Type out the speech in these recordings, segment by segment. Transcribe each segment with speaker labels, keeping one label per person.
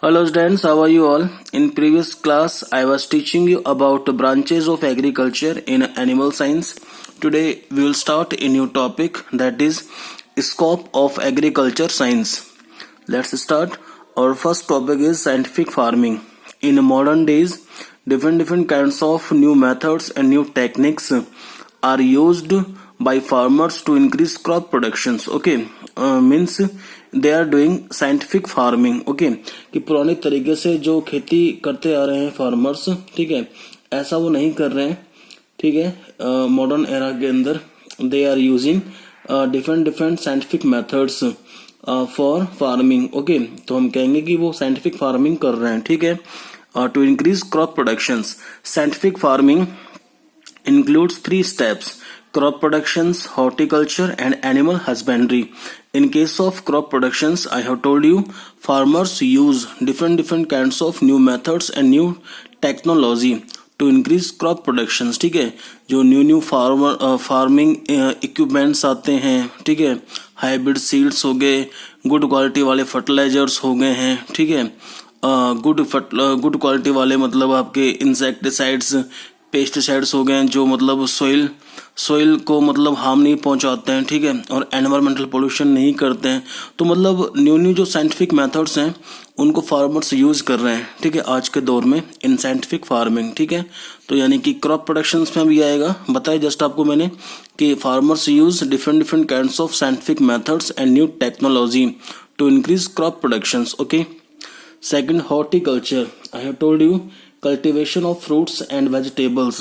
Speaker 1: Hello students, how are you all? In previous class, I was teaching you about branches of agriculture in animal science. Today, we will start a new topic, that is scope of agriculture science. Let's start. Our first topic is scientific farming. In modern days, different kinds of new methods and new techniques are used by farmers to increase crop productions. Okay, means they are doing scientific farming. Okay, कि पुराने तरीके से जो खेती करते आ रहे हैं farmers, ठीक है, ऐसा वो नहीं कर रहे हैं. ठीक है, मॉडर्न एरा के अंदर they are using different scientific methods for farming. Okay, तो हम कहेंगे कि वो साइंटिफिक फार्मिंग कर रहे हैं. ठीक है, to increase crop productions. Scientific farming includes three steps: crop productions, horticulture and animal husbandry. In case of crop productions, I have told you farmers use different kinds of new methods and new technology to increase crop productions. ठीक है, जो new farming equipments आते हैं, ठीक है, hybrid seeds हो गए, good quality वाले फर्टिलाइजर्स हो गए हैं. ठीक है, गुड क्वालिटी वाले मतलब आपके इंसेक्टिसाइड्स, पेस्टिसाइड्स हो गए जो मतलब सोइल को मतलब हार्म नहीं पहुंचाते हैं. ठीक है, और एनवायरमेंटल पोल्यूशन नहीं करते हैं. तो मतलब न्यू जो साइंटिफिक मेथड्स हैं उनको फार्मर्स यूज कर रहे हैं. ठीक है, आज के दौर में इन साइंटिफिक फार्मिंग. ठीक है, तो यानी कि क्रॉप प्रोडक्शन में भी आएगा. बताया जस्ट आपको मैंने कि farmers use different kinds of scientific methods and new technology to increase crop production. Okay, second, horticulture. I have told you cultivation of fruits and vegetables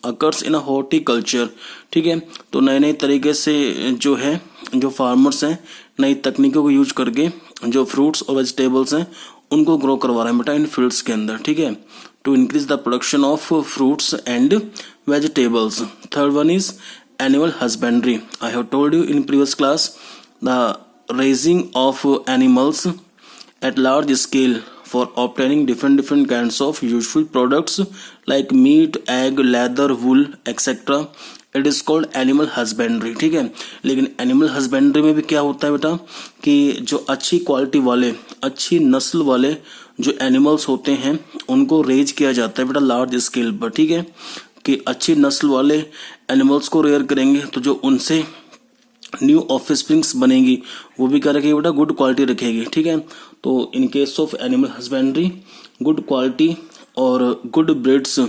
Speaker 1: occurs in a horticulture. ठीक है, तो नए तरीके से जो फार्मर्स हैं नई तकनीकों को यूज करके जो फ्रूट्स और वेजिटेबल्स हैं उनको ग्रो करवा रहे हैं बेटा इन फील्ड्स के अंदर. ठीक है, to increase the production of fruits and vegetables. Third one is animal husbandry. I have told you in previous class the raising of animals at large scale for obtaining different kinds of useful products like meat, egg, leather, wool, etc. It is called animal husbandry. ठीक है, लेकिन animal husbandry में भी क्या होता है बेटा कि जो अच्छी क्वालिटी वाले, अच्छी नस्ल वाले जो एनिमल्स होते हैं उनको रेज किया जाता है बेटा लार्ज स्केल पर. ठीक है, कि अच्छी नस्ल वाले एनिमल्स को रेयर करेंगे तो जो उनसे न्यू ऑफस्प्रिंग्स बनेगी वो भी क्या रखेगी बेटा, गुड क्वालिटी रखेगी. ठीक है, तो in case of animal husbandry good quality और good breeds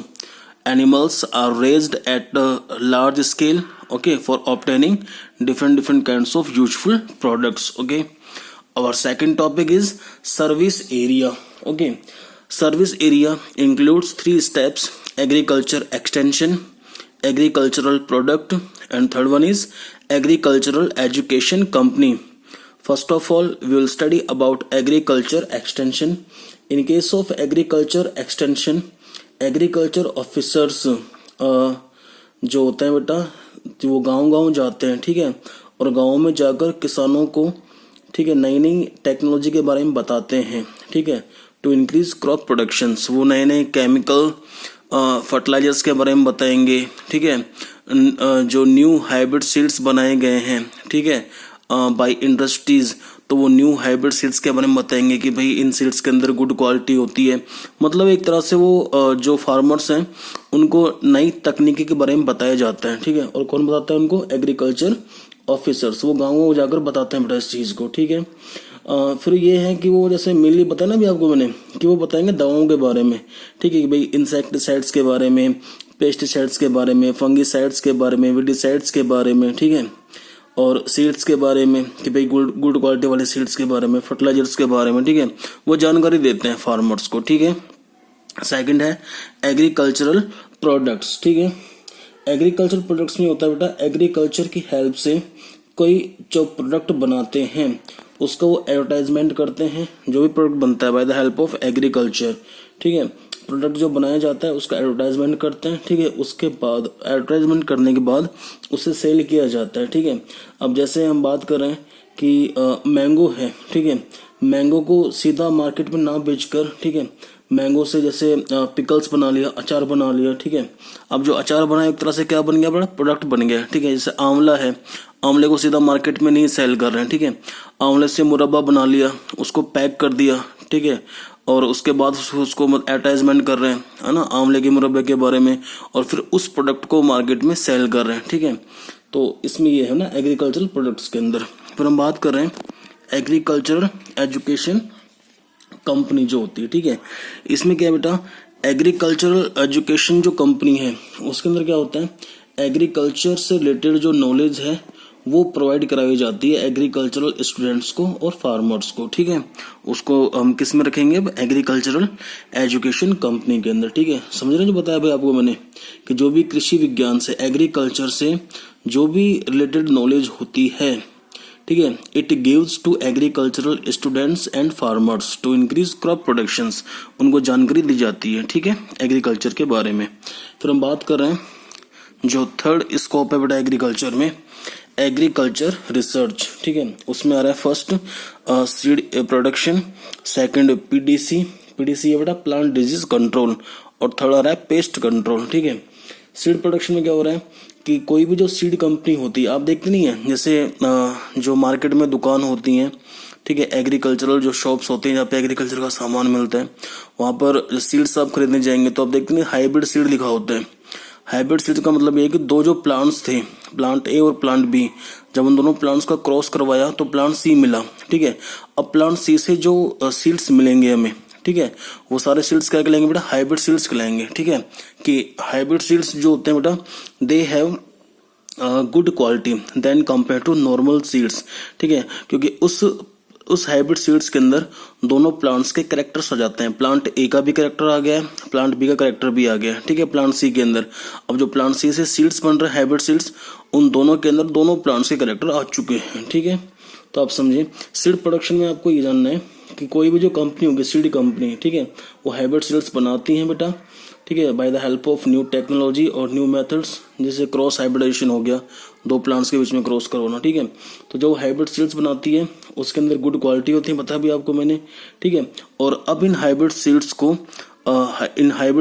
Speaker 1: animals are raised at large scale. Okay, for obtaining different kinds of useful products. Okay, our second topic is service area. Okay, service area includes three steps: agriculture extension, agricultural product, and third one is agricultural education company. First of all, we will study about agriculture extension. In case of agriculture extension, agriculture officers जो होते हैं बेटा वो गांव जाते हैं. ठीक है, और गांव में जाकर किसानों को, ठीक है, नई टेक्नोलॉजी के बारे में बताते हैं. ठीक है, टू इंक्रीज क्रॉप प्रोडक्शंस. वो नए केमिकल फर्टिलाइजर्स के बारे में बताएंगे. ठीक है, जो न्यू हाइब्रिड सीड्स बनाए गए हैं, ठीक है, बाय इंडस्ट्रीज, तो वो न्यू हाइब्रिड सीड्स के बारे में बताएंगे कि भाई इन सीड्स के अंदर गुड क्वालिटी होती है. मतलब एक तरह से वो जो फार्मर्स हैं उनको नई तकनीकी के बारे में बताया जाता है. ठीक है, और कौन बताता है उनको? Agriculture officers. वो गाँव में जाकर बताते हैं बेटा इस चीज़ को. ठीक है, फिर ये है कि वो जैसे मेनली बताया ना अभी आपको मैंने कि वो बताएंगे दवाओं के बारे में. ठीक है, कि भाई इंसेक्टिसाइड्स के बारे में, पेस्टिसाइड्स के बारे में, फंगिसाइड्स के बारे में, विडिसाइड्स के बारे में. ठीक है, और सीड्स के बारे में कि भाई गुड क्वालिटी वाले सीड्स के बारे में, फर्टिलाइजर्स के बारे में. ठीक है, वो जानकारी देते हैं फार्मर्स को. ठीक है, सेकंड है एग्रीकल्चरल प्रोडक्ट्स. ठीक है, एग्रीकल्चर प्रोडक्ट्स में होता है बेटा एग्रीकल्चर की हेल्प से कोई जो प्रोडक्ट बनाते हैं उसका वो एडवर्टाइजमेंट करते हैं. जो भी प्रोडक्ट बनता है by the help of agriculture. ठीक है, प्रोडक्ट जो बनाया जाता है उसका एडवर्टाइजमेंट करते हैं. ठीक है, उसके बाद एडवर्टाइजमेंट करने के बाद उसे सेल किया जाता है. ठीक है, अब जैसे हम बात कर रहे हैं कि मैंगो है. ठीक है, मैंगो को सीधा मार्केट में ना बेचकर, ठीक है, मैंगो से जैसे पिकल्स बना लिया, अचार बना लिया. ठीक है, अब जो अचार बना एक तरह से क्या बन गया बड़ा, प्रोडक्ट बन गया. ठीक है, जैसे आंवला है, आंवले को सीधा मार्केट में नहीं सेल कर रहे हैं. ठीक है, आंवले से मुरब्बा बना लिया, उसको पैक कर दिया. ठीक है, और उसके बाद उसको एडवर्टाइजमेंट कर रहे हैं, है ना, आंवले के मुरब्बे के बारे में, और फिर उस प्रोडक्ट को मार्केट में सेल कर रहे हैं, ठीक है। तो इसमें ये है ना एग्रीकल्चरल प्रोडक्ट्स के अंदर। फिर हम बात कर रहे हैं एग्रीकल्चरल एजुकेशन कंपनी जो होती है, ठीक है। इसमें क्या है बेटा, एग्रीकल्चरल एजुकेशन जो कंपनी है उसके अंदर क्या होता है, एग्रीकल्चर से रिलेटेड जो नॉलेज है वो प्रोवाइड कराई जाती है एग्रीकल्चरल स्टूडेंट्स को और फार्मर्स को, ठीक है। उसको हम किस में रखेंगे, एग्रीकल्चरल एजुकेशन कंपनी के अंदर, ठीक है। समझ रहे हैं जो बताया भाई आपको मैंने कि जो भी कृषि विज्ञान से, एग्रीकल्चर से जो भी रिलेटेड नॉलेज होती है, ठीक है, it gives to agricultural students and farmers to increase crop productions, उनको जानकारी दी जाती है, ठीक है, एग्रीकल्चर के बारे में। फिर हम बात कर रहे हैं जो थर्ड स्कोप है बेटा एग्रीकल्चर में, एग्रीकल्चर रिसर्च, ठीक है। उसमें आ रहा है first seed production, second PDC है बेटा प्लांट डिजीज कंट्रोल, और थर्ड आ रहा है पेस्ट कंट्रोल, ठीक है। सीड प्रोडक्शन में क्या हो रहा है कि कोई भी जो सीड कंपनी होती है, आप देखते नहीं है जैसे जो मार्केट में दुकान होती हैं, ठीक है, एग्रीकल्चरल जो शॉप्स होते हैं जहाँ पे एग्रीकल्चर का सामान मिलता है, वहां पर सीड्स आप खरीदने जाएंगे तो आप देखते नहीं हाइब्रिड सीड लिखा होता है। हाइब्रिड सीड का मतलब ये है कि दो जो प्लांट्स थे, प्लांट ए और प्लांट बी, जब उन दोनों प्लांट्स का क्रॉस करवाया तो प्लांट सी मिला, ठीक है। अब प्लांट सी से जो सीड्स मिलेंगे हमें, ठीक है, वो सारे सीड्स क्या कहलाएंगे बेटा, हाइब्रिड सीड्स कहलाएंगे, ठीक है। कि हाइब्रिड सीड्स जो होते हैं बेटा, they have good quality then compare to normal seeds, ठीक है, क्योंकि उस हाइब्रिड सीड्स के अंदर दोनों प्लांट्स के कैरेक्टर्स आ जाते हैं। प्लांट ए का भी कैरेक्टर आ गया है, प्लांट बी का कैरेक्टर भी आ गया है, ठीक है, प्लांट सी के अंदर। अब जो प्लांट सी से सीड्स बन रहे हैं हाइब्रिड सीड्स, उन दोनों के अंदर दोनों प्लांट्स के कैरेक्टर आ चुके हैं, ठीक है। तो आप समझिए सीड प्रोडक्शन में आपको ये जानना है कि कोई भी जो कंपनी होगी सीड कंपनी, ठीक है, वो हाइब्रिड सीड्स बनाती हैं बेटा, ठीक है, by the help of new technology और न्यू मेथड्स, जैसे क्रॉस हाइब्रिडाइजेशन हो गया, दो प्लांट्स के बीच में क्रॉस करवाना, ठीक है। तो जो हाइब्रिड सीड्स बनाती है उसके अंदर गुड क्वालिटी होती है, बताया भी आपको मैंने, ठीक है। और अब इन हाइब्रिड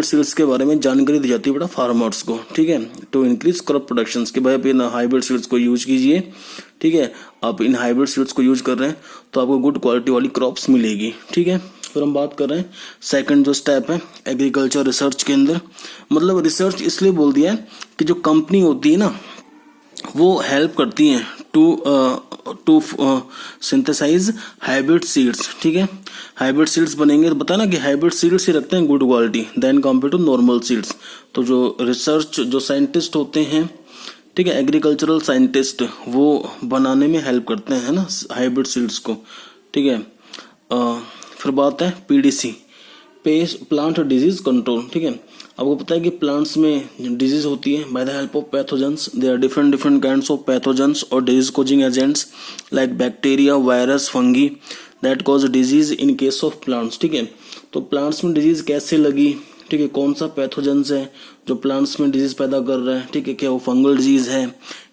Speaker 1: सीड्स के बारे में जानकारी दी जाती है बेटा फार्मर्स को, ठीक है, टू इंक्रीज क्रॉप प्रोडक्शन, के भाई आप इन हाइब्रिड सीड्स को यूज कीजिए, ठीक है। आप इन हाइब्रिड सीड्स को यूज कर रहे हैं तो आपको गुड क्वालिटी वाली क्रॉप्स मिलेगी, ठीक है। फिर हम बात कर रहे हैं सेकंड जो स्टेप है एग्रीकल्चर रिसर्च के अंदर, मतलब रिसर्च इसलिए बोल दिया है कि जो कंपनी होती है ना वो हेल्प करती है टू सिंथेसाइज हाइब्रिड सीड्स, ठीक है। हाइब्रिड सीड्स बनेंगे तो बताना कि हाइब्रिड सीड्स ही रखते हैं good quality then compare to normal seeds. तो जो रिसर्च जो साइंटिस्ट होते हैं, ठीक है, एग्रीकल्चरल साइंटिस्ट, वो बनाने में हेल्प करते हैं ना हाइब्रिड सीड्स को, ठीक है। फिर बात है पीडीसी, प्लांट डिजीज कंट्रोल, ठीक है। आपको पता है कि प्लांट्स में डिजीज होती है by the help of pathogens, there are different kinds of pathogens और disease causing agents like bacteria, virus, fungi that cause disease in case of plants, ठीक है। तो प्लांट्स में डिजीज कैसे लगी, ठीक है, कौन सा पैथोजेंस है जो प्लांट्स में डिजीज पैदा कर रहा है, ठीक है, क्या वो फंगल डिजीज है,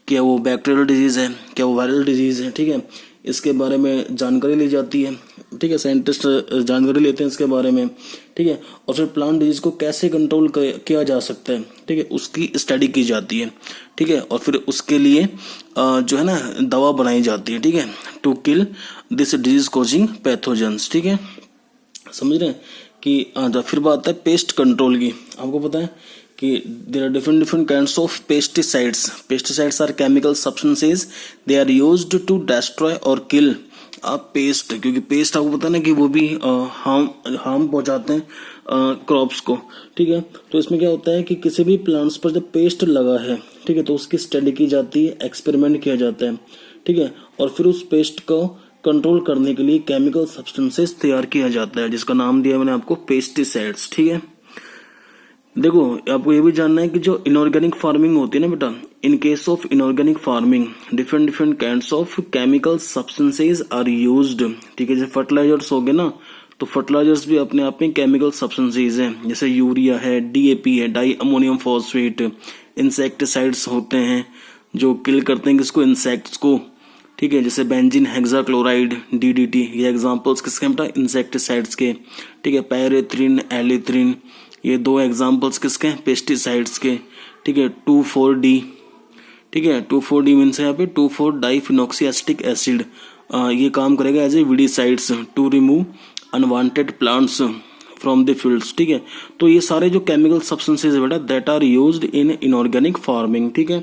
Speaker 1: क्या वो बैक्टीरियल डिजीज है, क्या वो वायरल डिजीज है, ठीक है, इसके बारे में जानकारी ली जाती है, ठीक है, साइंटिस्ट जानकारी लेते हैं इसके बारे में, ठीक है। और फिर प्लांट डिजीज को कैसे कंट्रोल किया जा सकता है, ठीक है, उसकी स्टडी की जाती है, ठीक है। और फिर उसके लिए जो है ना दवा बनाई जाती है, ठीक है, to kill this disease causing pathogens, ठीक है, समझ रहे हैं कि फिर बात है पेस्ट कंट्रोल की। आपको पता है कि there are different kinds of pesticides are chemical substances, they are used to destroy और किल पेस्ट, क्योंकि पेस्ट आपको पता है ना कि वो भी हार्म पहुंचाते हैं क्रॉप्स को, ठीक है। तो इसमें क्या होता है कि किसी भी प्लांट्स पर जब पेस्ट लगा है, ठीक है, तो उसकी स्टडी की जाती है, एक्सपेरिमेंट किया जाता है, ठीक है, और फिर उस पेस्ट को कंट्रोल करने के लिए केमिकल सब्सटेंसेस तैयार किया जाता है जिसका नाम दिया मैंने आपको पेस्टिसाइड्स, ठीक है। देखो आपको ये भी जानना है कि जो इनऑर्गेनिक फार्मिंग होती है ना बेटा, in case of inorganic farming different kinds of chemical substances are used, ठीक है। जैसे फर्टिलाइजर्स हो गए ना, तो फर्टिलाइजर्स भी अपने आप में केमिकल सब्सटेंसेस हैं, जैसे यूरिया है, डीएपी है, डाई अमोनियम फॉस्फेट, इंसेक्टिसाइड्स होते हैं जो किल करते हैं किसको, इंसेक्ट्स को, ठीक है, जैसे बेंजीन हेक्साक्लोराइड, डीडीटी, ये एग्जांपल्स किसके बेटा, इंसेक्टिसाइड्स के, ठीक है। पायरेथ्रिन, एलिथ्रिन, ये दो एग्जांपल्स किसके, पेस्टिसाइड्स के, ठीक है। 2,4-D, ठीक है, 2,4-D मीन्स यहाँ पे 2,4 डाइफिनॉक्सी एसिटिक एसिड, ये काम करेगा as a weedicides to remove unwanted plants from the fields, ठीक है। तो ये सारे जो केमिकल सब्सटेंसेज है बेटा that are used in inorganic farming, ठीक है।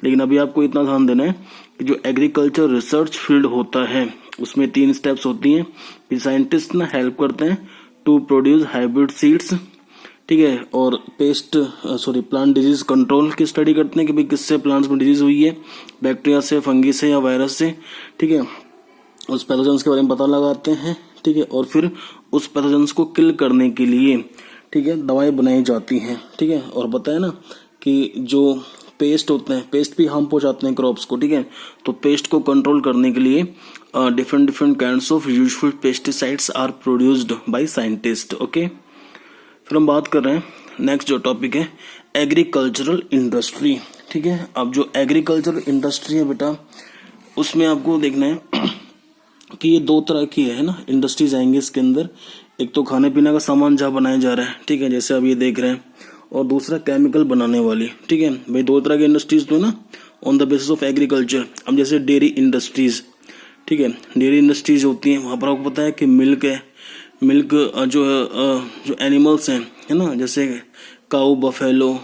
Speaker 1: लेकिन अभी आपको इतना ध्यान देना है कि जो एग्रीकल्चर रिसर्च फील्ड होता है उसमें 3 स्टेप्स होती हैं कि साइंटिस्ट ना हेल्प करते हैं टू प्रोड्यूस हाइब्रिड सीड्स, ठीक है, और प्लांट डिजीज कंट्रोल की स्टडी करते हैं कि भाई किससे प्लांट्स में डिजीज हुई है, बैक्टीरिया से, फंगी से या वायरस से, ठीक है। उस पैथोजेंस के बारे में पता लगाते हैं, ठीक है, और फिर उस पैथोजेंस को किल करने के लिए, ठीक है, दवाएं बनाई जाती हैं, ठीक है। और बताया ना कि जो पेस्ट होते हैं, पेस्ट भी हार्म पहुंचाते हैं क्रॉप्स को, ठीक है। तो पेस्ट को कंट्रोल करने के लिए different kinds of useful pesticides are produced by scientist, okay. फिर हम बात कर रहे हैं नेक्स्ट जो टॉपिक है एग्रीकल्चरल इंडस्ट्री, ठीक है। अब जो एग्रीकल्चरल इंडस्ट्री है बेटा उसमें आपको देखना है कि ये 2 तरह की है ना इंडस्ट्रीज आएंगे इसके अंदर। एक तो खाने पीने का सामान जहाँ बनाया जा रहा है, ठीक है, जैसे अब ये देख रहे हैं, और दूसरा केमिकल बनाने वाली, ठीक है। भाई 2 तरह की इंडस्ट्रीज तो है ना on the basis of agriculture. अब जैसे डेयरी इंडस्ट्रीज, ठीक है, डेयरी इंडस्ट्रीज होती हैं, वहां पर आपको पता है कि मिल्क है, मिल्क जो एनिमल्स हैं, है ना, जैसे काऊ, बफेलो,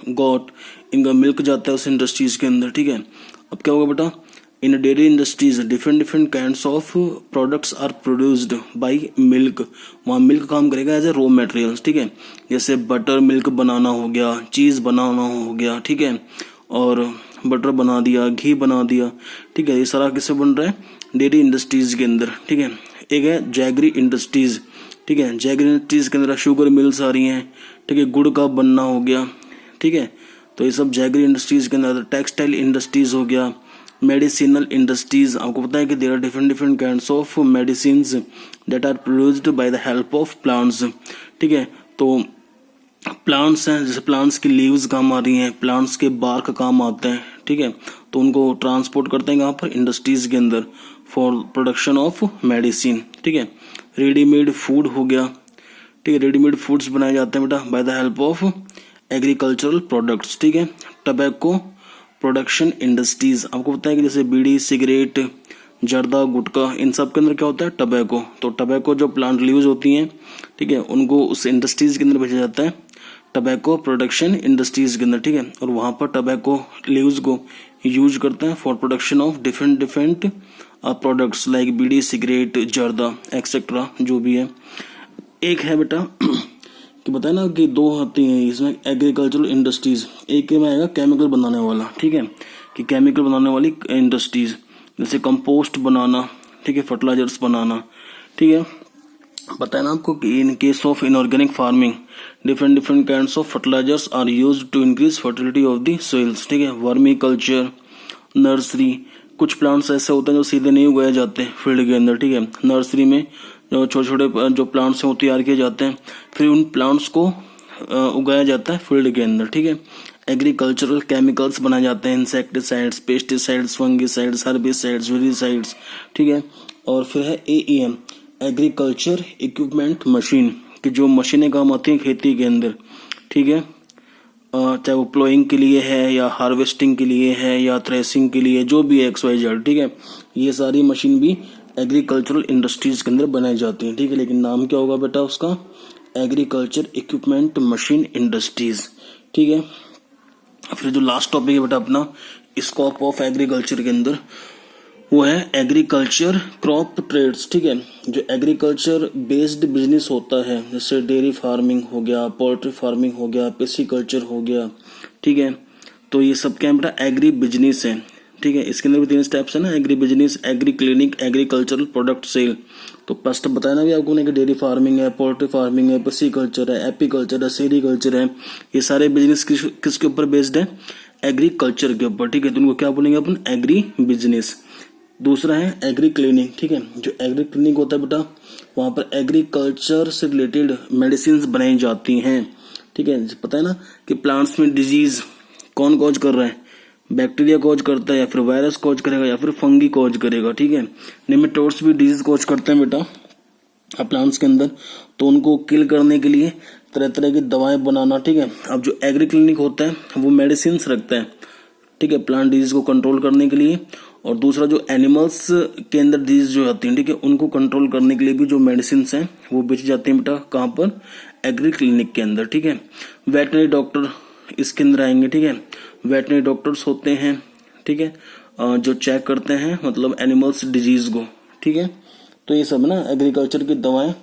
Speaker 1: गॉट, इनका मिल्क जाता है उस इंडस्ट्रीज के अंदर, ठीक है। अब क्या होगा बेटा, in dairy industries different kinds of products are produced by milk. वहाँ मिल्क काम करेगा एज ए रॉ मटेरियल्स, ठीक है। जैसे बटर मिल्क बनाना हो गया, चीज बनाना हो गया, ठीक है, और बटर बना दिया, घी बना दिया, ठीक है। ये सारा किससे बन रहा है, डेयरी इंडस्ट्रीज के अंदर, ठीक है। एक है जैगरी इंडस्ट्रीज, ठीक है, जैगरी इंडस्ट्रीज के अंदर शुगर मिल्स आ रही हैं, ठीक है, गुड़ का बनना हो गया, ठीक है। तो ये सब जैगरी इंडस्ट्रीज के अंदर। टेक्सटाइल इंडस्ट्रीज हो गया, मेडिसिनल इंडस्ट्रीज, आपको पता है कि there are different kinds of medicines that are produced by the help of plants, ठीक है। तो प्लांट्स हैं, जैसे प्लांट्स की लीव्स काम आ रही हैं, प्लांट्स के बार्क काम आते हैं, ठीक है। तो उनको ट्रांसपोर्ट करते हैं यहाँ पर इंडस्ट्रीज के अंदर फॉर प्रोडक्शन ऑफ मेडिसिन, ठीक है। रेडीमेड फूड हो गया, ठीक है, रेडीमेड फूड्स बनाए जाते हैं बेटा bye the help of agricultural products, ठीक है। टबैको प्रोडक्शन इंडस्ट्रीज, आपको पता है कि जैसे बीड़ी, सिगरेट, जर्दा, गुटखा, इन सब के अंदर क्या होता है, टबैको। तो टबैको जो प्लांट लीव्स होती हैं, ठीक है, उनको उस इंडस्ट्रीज के अंदर भेजा जाता है टबैको प्रोडक्शन इंडस्ट्रीज के अंदर, ठीक है। और वहां पर टबैको लीव्स को यूज करते हैं for production of different products like bidi, cigarette, जर्दा एक्सेट्रा जो भी है। एक है बेटा कि बताया ना कि 2 होती हैं इसमें एग्रीकल्चरल इंडस्ट्रीज, एक में आएगा केमिकल बनाने वाला, ठीक है, कि केमिकल बनाने वाली इंडस्ट्रीज जैसे कंपोस्ट बनाना, ठीक है, फर्टिलाइजर्स बनाना, ठीक है। बताया ना आपको कि in case of inorganic farming different kinds of fertilisers are used to increase fertility of the soils, ठीक है। वर्मी कल्चर, नर्सरी, कुछ प्लांट्स ऐसे होते हैं जो सीधे नहीं उगाए जाते फील्ड के अंदर, ठीक है। नर्सरी में जो छोटे जो प्लांट्स हैं वो तैयार किए जाते हैं, फिर उन प्लांट्स को उगाया जाता है फील्ड के अंदर, ठीक है। एग्रीकल्चरल केमिकल्स बनाए जाते हैं, insecticides, pesticides, fungicides, herbicides, weedicides, ठीक है। और फिर है AEM एग्रीकल्चर इक्विपमेंट मशीन, कि जो मशीनें काम आती हैं खेती के अंदर, ठीक है, चाहे वो प्लोइंग के लिए है या हार्वेस्टिंग के लिए है या थ्रेसिंग के लिए, जो भी XYZ, ठीक है। ये सारी मशीन भी एग्रीकल्चरल इंडस्ट्रीज के अंदर बनाई जाती हैं, ठीक है। लेकिन नाम क्या होगा बेटा उसका, एग्रीकल्चर इक्विपमेंट मशीन इंडस्ट्रीज, ठीक है। फिर जो लास्ट टॉपिक है बेटा अपना स्कोप ऑफ एग्रीकल्चर के अंदर, वो है एग्रीकल्चर क्रॉप ट्रेड्स, ठीक है। जो एग्रीकल्चर बेस्ड बिजनेस होता है, जैसे डेयरी फार्मिंग हो गया, पोल्ट्री फार्मिंग हो गया, पिसिकल्चर हो गया, ठीक है। तो ये सब क्या बेटा एग्री बिजनेस है, ठीक है। इसके अंदर भी 3 स्टेप्स है ना, agri business, agri clinic, agricultural product sell. तो फर्स्ट बताया ना भी आपको कि डेयरी फार्मिंग है, पोल्ट्री फार्मिंग है, पिसिकल्चर है, एपीकल्चर है, सेरीकल्चर है, ये सारे बिजनेस किसके ऊपर बेस्ड है, एग्रीकल्चर के ऊपर, ठीक है। तो उनको क्या बोलेंगे अपन, एग्री बिजनेस। दूसरा है एग्री क्लिनिक, ठीक है। जो एग्री क्लिनिक होता है बेटा वहां पर एग्रीकल्चर से रिलेटेड मेडिसिन बनाई जाती हैं, ठीक है। पता है ना कि प्लांट्स में डिजीज कौन कॉज कर रहा है, बैक्टीरिया कॉज करता है या फिर वायरस कॉज करेगा या फिर फंगी कॉज करेगा, ठीक है। नेमेटोड्स भी डिजीज कॉज करते हैं बेटा प्लांट्स के अंदर, तो उनको किल करने के लिए तरह की दवाएं बनाना, ठीक है। अब जो एग्री क्लिनिक होता है वो मेडिसिन रखता है, ठीक है, प्लांट डिजीज को कंट्रोल करने के लिए, और दूसरा जो एनिमल्स के अंदर डिजीज जो आती हैं, ठीक है, उनको कंट्रोल करने के लिए भी जो मेडिसिन हैं वो बेची जाती हैं बेटा कहाँ पर, एग्री क्लिनिक के अंदर, ठीक है। वेटनरी डॉक्टर इसके अंदर आएंगे, ठीक है। वेटनरी डॉक्टर्स होते हैं, ठीक है, जो चेक करते हैं मतलब एनिमल्स डिजीज को, ठीक है। तो ये सब ना एग्रीकल्चर की दवाएं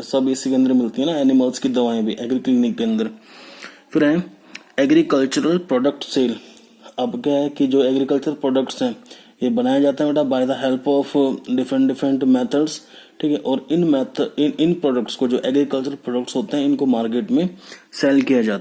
Speaker 1: सब इसी के अंदर मिलती है ना, एनिमल्स की दवाएं भी एग्री क्लिनिक के अंदर। फिर है एग्रीकल्चरल प्रोडक्ट सेल। अब क्या है कि जो एग्रीकल्चर प्रोडक्ट्स हैं ये बनाया जाता है बेटा bye the help of different methods, ठीक है। और इन प्रोडक्ट्स को, जो एग्रीकल्चर प्रोडक्ट्स होते हैं, इनको मार्केट में सेल किया जाता है।